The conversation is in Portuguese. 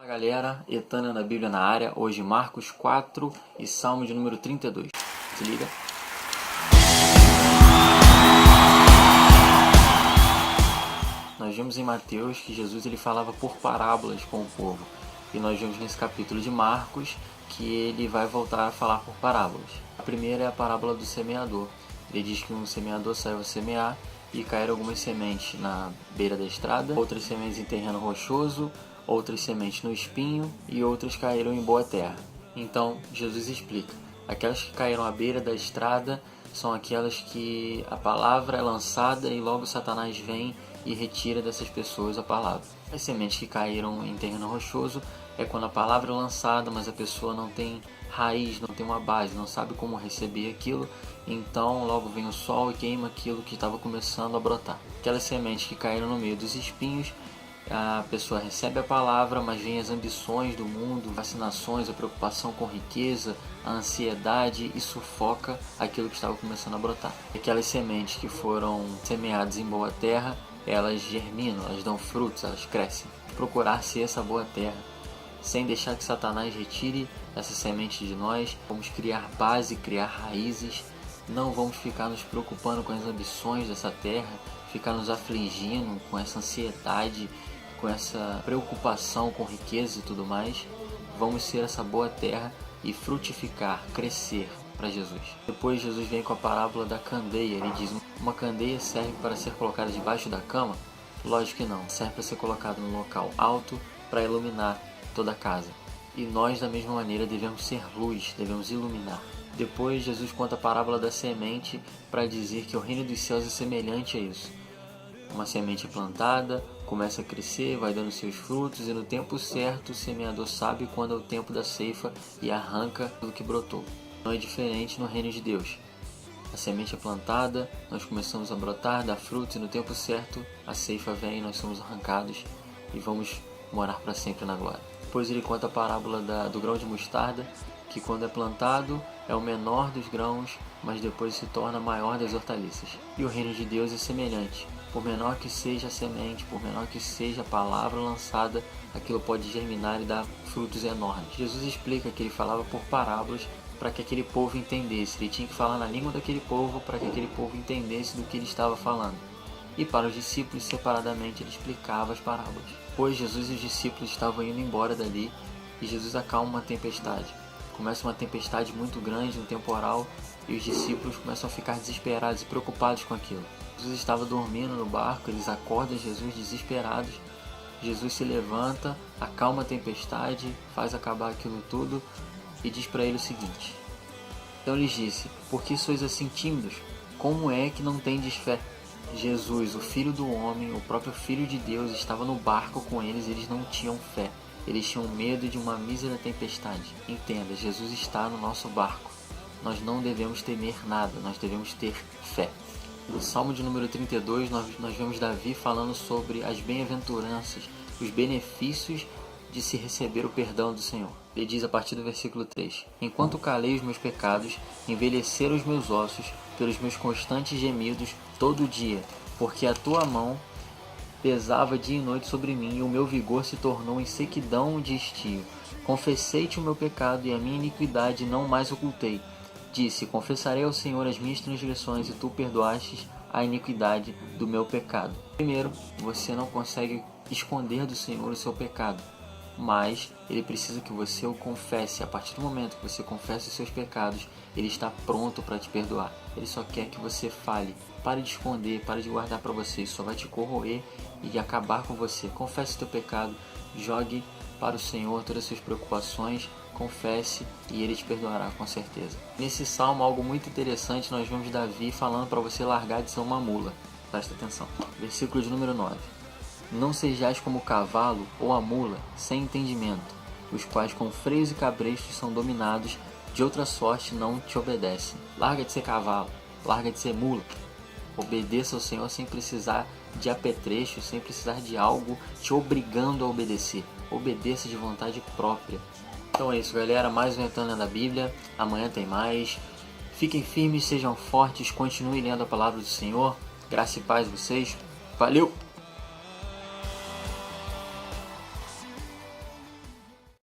Fala galera, Etânia na Bíblia na área, hoje Marcos 4 e Salmo de número 32. Se liga. Nós vimos em Mateus que Jesus ele falava por parábolas com o povo. E nós vimos nesse capítulo de Marcos que ele vai voltar a falar por parábolas. A primeira é a parábola do semeador. Ele diz que um semeador saiu a semear e caíram algumas sementes na beira da estrada, outras sementes em terreno rochoso, outras sementes no espinho e outras caíram em boa terra. Então, Jesus explica, aquelas que caíram à beira da estrada são aquelas que a palavra é lançada e logo Satanás vem e retira dessas pessoas a palavra. As sementes que caíram em terreno rochoso é quando a palavra é lançada, mas a pessoa não tem raiz, não tem uma base, não sabe como receber aquilo, então logo vem o sol e queima aquilo que estava começando a brotar. Aquelas sementes que caíram no meio dos espinhos, a pessoa recebe a palavra, mas vem as ambições do mundo, vacinações, a preocupação com riqueza, a ansiedade e sufoca aquilo que estava começando a brotar. Aquelas sementes que foram semeadas em boa terra, elas germinam, elas dão frutos, elas crescem. Procurar ser essa boa terra, sem deixar que Satanás retire essa semente de nós. Vamos criar base, criar raízes, não vamos ficar nos preocupando com as ambições dessa terra, ficar nos afligindo com essa ansiedade, com essa preocupação com riqueza e tudo mais. Vamos ser essa boa terra e frutificar, crescer para Jesus. Depois Jesus vem com a parábola da candeia. Ele diz, uma candeia serve para ser colocada debaixo da cama? Lógico que não, serve para ser colocada num local alto para iluminar toda a casa. E nós da mesma maneira devemos ser luz, devemos iluminar. Depois Jesus conta a parábola da semente para dizer que o reino dos céus é semelhante a isso. Uma semente plantada, começa a crescer, vai dando seus frutos e no tempo certo o semeador sabe quando é o tempo da ceifa e arranca tudo que brotou. Não é diferente no reino de Deus. A semente é plantada, nós começamos a brotar, dar frutos e no tempo certo a ceifa vem e nós somos arrancados e vamos morar para sempre na glória. Depois ele conta a parábola do grão de mostarda, que quando é plantado é o menor dos grãos, mas depois se torna maior das hortaliças. E o reino de Deus é semelhante. Por menor que seja a semente, por menor que seja a palavra lançada, aquilo pode germinar e dar frutos enormes. Jesus explica que ele falava por parábolas para que aquele povo entendesse. Ele tinha que falar na língua daquele povo para que aquele povo entendesse do que ele estava falando. E para os discípulos, separadamente, ele explicava as parábolas. Pois Jesus e os discípulos estavam indo embora dali e Jesus acalma uma tempestade. Começa uma tempestade muito grande, um temporal, e os discípulos começam a ficar desesperados e preocupados com aquilo. Jesus estava dormindo no barco, eles acordam Jesus desesperados. Jesus se levanta, acalma a tempestade, faz acabar aquilo tudo e diz para ele o seguinte. Então lhes disse, por que sois assim tímidos? Como é que não tendes fé? Jesus, o Filho do Homem, o próprio Filho de Deus, estava no barco com eles e eles não tinham fé. Eles tinham medo de uma mísera tempestade. Entenda, Jesus está no nosso barco. Nós não devemos temer nada, nós devemos ter fé. No Salmo de número 32, nós vemos Davi falando sobre as bem-aventuranças, os benefícios de se receber o perdão do Senhor. Ele diz a partir do versículo 3, enquanto calei os meus pecados, envelheceram os meus ossos pelos meus constantes gemidos todo dia, porque a tua mão pesava dia e noite sobre mim, e o meu vigor se tornou em sequidão de estio. Confessei-te o meu pecado e a minha iniquidade não mais ocultei. Disse, confessarei ao Senhor as minhas transgressões e tu perdoastes a iniquidade do meu pecado. Primeiro, você não consegue esconder do Senhor o seu pecado, mas Ele precisa que você o confesse. A partir do momento que você confessa os seus pecados, Ele está pronto para te perdoar. Ele só quer que você fale. Pare de esconder, pare de guardar para você. Isso só vai te corroer e acabar com você. Confesse o teu pecado, jogue para o Senhor todas as suas preocupações, confesse e Ele te perdoará com certeza. Nesse salmo, algo muito interessante, nós vemos Davi falando para você largar de ser uma mula. Presta atenção. Versículo de número 9. Não sejais como o cavalo ou a mula, sem entendimento, os quais com freios e cabrestos são dominados, de outra sorte não te obedecem. Larga de ser cavalo, larga de ser mula. Obedeça ao Senhor sem precisar de apetrecho, sem precisar de algo te obrigando a obedecer. Obedeça de vontade própria. Então é isso, galera. Mais um Etânia da Bíblia. Amanhã tem mais. Fiquem firmes, sejam fortes, continuem lendo a palavra do Senhor. Graça e paz a vocês. Valeu!